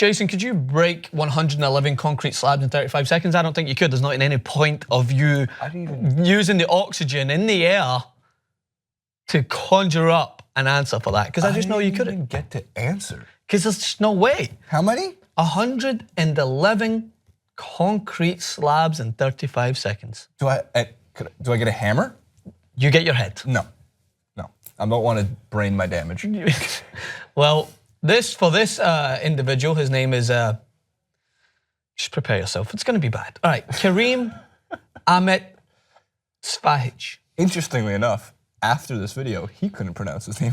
Jason, could you break 111 concrete slabs in 35 seconds? I don't think you could. There's not any point of you using the oxygen in the air to conjure up an answer for that, because I just know you couldn't even get to answer. Because there's just no way. How many? 111 concrete slabs in 35 seconds. Do I get a hammer? You get your head. No. I don't want to brain my damage. Well, for this individual, his name is, just prepare yourself, it's gonna be bad. All right, Kerim Ahmetspahic. Interestingly enough, after this video, he couldn't pronounce his name.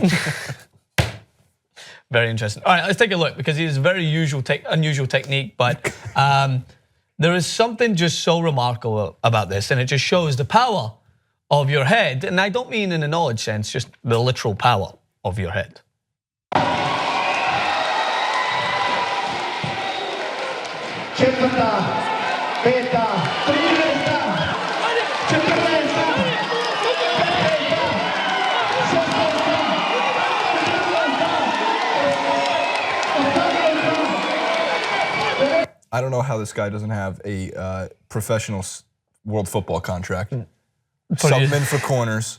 Very interesting. All right, let's take a look, because he has a very unusual technique, but there is something just so remarkable about this, and it just shows the power of your head, and I don't mean in a knowledge sense, just the literal power of your head. I don't know how this guy doesn't have a professional world football contract. Submen for corners,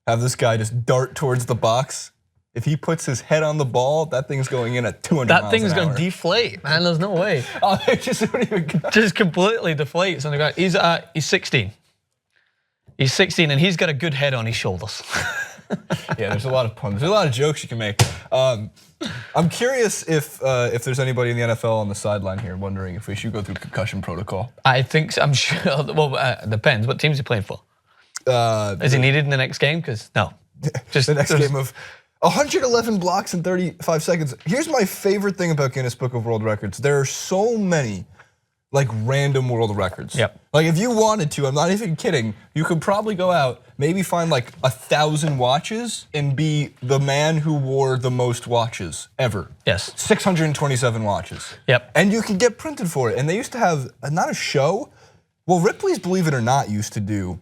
have this guy just dart towards the box. If he puts his head on the ball, that thing's going in at 200 miles an hour. That thing's going to deflate, man. There's no way. Oh, it just completely deflates on the ground. He's 16. He's 16 and he's got a good head on his shoulders. Yeah, there's a lot of puns. There's a lot of jokes you can make. I'm curious if there's anybody in the NFL on the sideline here wondering if we should go through concussion protocol. I think so. I'm sure. Well, it depends. What team's he playing for? Is he needed in the next game? Because no, just the next game of 111 blocks in 35 seconds. Here's my favorite thing about Guinness Book of World Records. There are so many like random world records. Yep. Like if you wanted to, I'm not even kidding, you could probably go out, maybe find like 1,000 watches and be the man who wore the most watches ever. Yes. 627 watches. Yep. And you can get printed for it. And they used to have, not a show, well, Ripley's Believe It or Not used to do.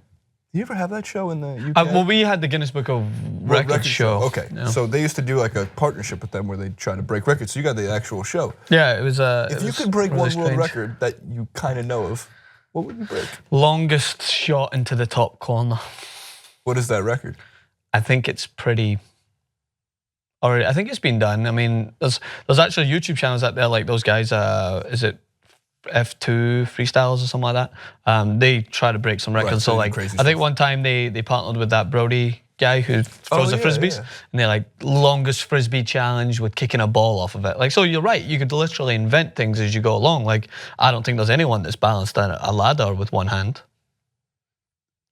Did you ever have that show in the UK? Well, we had the Guinness Book of Records show. Okay, yeah. So they used to do like a partnership with them where they try to break records. So you got the actual show. Yeah, it was. If you could break one world record that you kind of know of, what would you break? Longest shot into the top corner. What is that record? I think it's pretty. Or I think it's been done. I mean, there's actually YouTube channels out there like those guys. Is it F2 freestyles or something like that? They try to break some records. Right, so like, I think one time they partnered with that Brody guy who throws the frisbees, and they're like longest frisbee challenge with kicking a ball off of it. Like, so you're right. You could literally invent things as you go along. Like, I don't think there's anyone that's balanced on a ladder with one hand.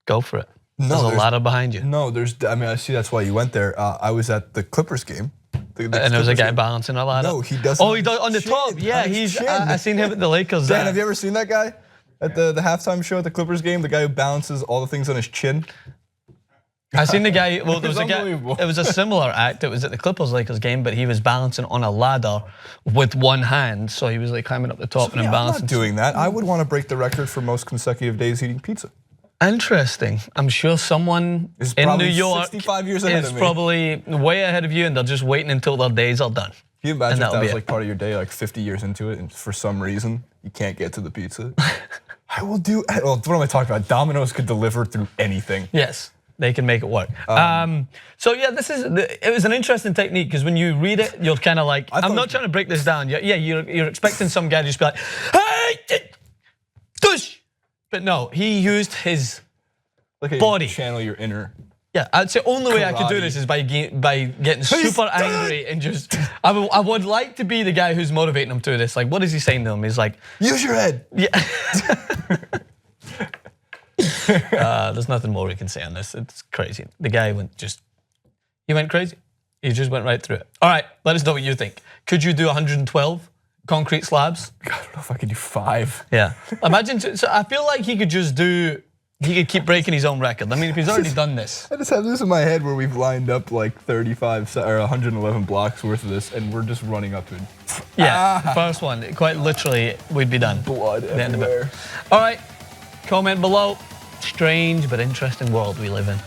Go for it. No, there's a ladder behind you. No, I mean, I see that's why you went there. I was at the Clippers game. And there was a guy balancing a ladder? No, he doesn't. Oh, he does on the top. Yeah, I seen him at the Lakers. Dan, have you ever seen that guy at the halftime show at the Clippers game? The guy who balances all the things on his chin? I seen the guy, well, there was a guy, it was a similar act. It was at the Clippers-Lakers game, but he was balancing on a ladder with one hand. So he was like climbing up the top and then balancing. I'm not doing that. I would want to break the record for most consecutive days eating pizza. Interesting. I'm sure someone in New York 65 years ahead of me. Probably way ahead of you, and they're just waiting until their days are done. Can you imagine if that was like part of your day, like 50 years into it, and for some reason you can't get to the pizza? I will do. Well, what am I talking about? Domino's could deliver through anything. Yes, they can make it work. So yeah, it was an interesting technique, because when you read it, you're kind of like, I'm not trying to break this down. Yeah, you're expecting some guy to just be like, hey, tush. But no, he used his body. Channel your inner. Yeah, I'd say only way I could do this is by getting super angry and just. I would like to be the guy who's motivating him to this. Like, what is he saying to him? He's like, use your head. Yeah. There's nothing more we can say on this. It's crazy. The guy went crazy. He just went right through it. All right, let us know what you think. Could you do 112? Concrete slabs? I don't know if I could do 5. Yeah. Imagine, so I feel like he could keep breaking his own record. I mean, if he's already done this. I just have this in my head where we've lined up like 35 or 111 blocks worth of this, and we're just running up to it. Yeah, first one, quite literally, we'd be done. Blood everywhere. All right, comment below. Strange but interesting world we live in.